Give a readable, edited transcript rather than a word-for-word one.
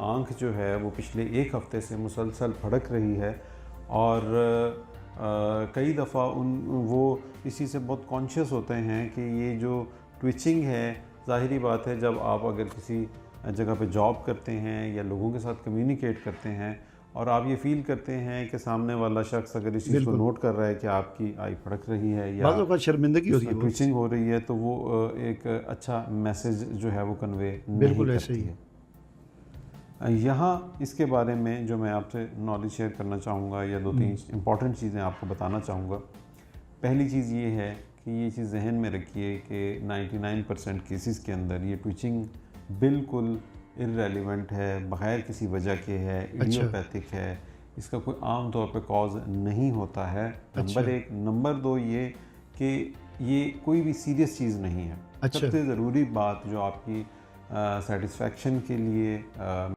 आंख जो है वो पिछले एक हफ़्ते से मुसलसल फड़क रही है और कई दफ़ा वो इसी से बहुत कॉन्शियस होते हैं कि ये जो ट्विचिंग है, ज़ाहिरी बात है जब आप अगर किसी जगह पे जॉब करते हैं या लोगों के साथ कम्युनिकेट करते हैं और आप ये फ़ील करते हैं कि सामने वाला शख्स अगर इस चीज़ को बिल्कुल, नोट कर रहा है कि आपकी आई फड़क रही है या बाज़ औक़ात शर्मिंदगी होती है वो ट्विचिंग इससे। हो रही है, तो वो एक अच्छा मैसेज जो है वो कन्वे नहीं बिल्कुल ऐसे करती ही है। है। यहाँ इसके बारे में जो मैं आपसे नॉलेज शेयर करना चाहूँगा या 2-3 हुँ, इम्पॉर्टेंट चीज़ें आपको बताना चाहूँगा। पहली चीज़ ये है कि ये चीज़ ज़हन में रखिए कि 99% केसेस के अंदर ये ट्विचिंग बिल्कुल इर्रेलेवेंट है, बग़ैर किसी वजह के है, अच्छा, इडियोपैथिक है, इसका कोई आम तौर पे कॉज़ नहीं होता है, नंबर अच्छा, 1। नंबर 2 ये कि ये कोई भी सीरियस चीज़ नहीं है। अच्छा। सबसे ज़रूरी बात जो आपकी सैटिस्फैक्शन के लिए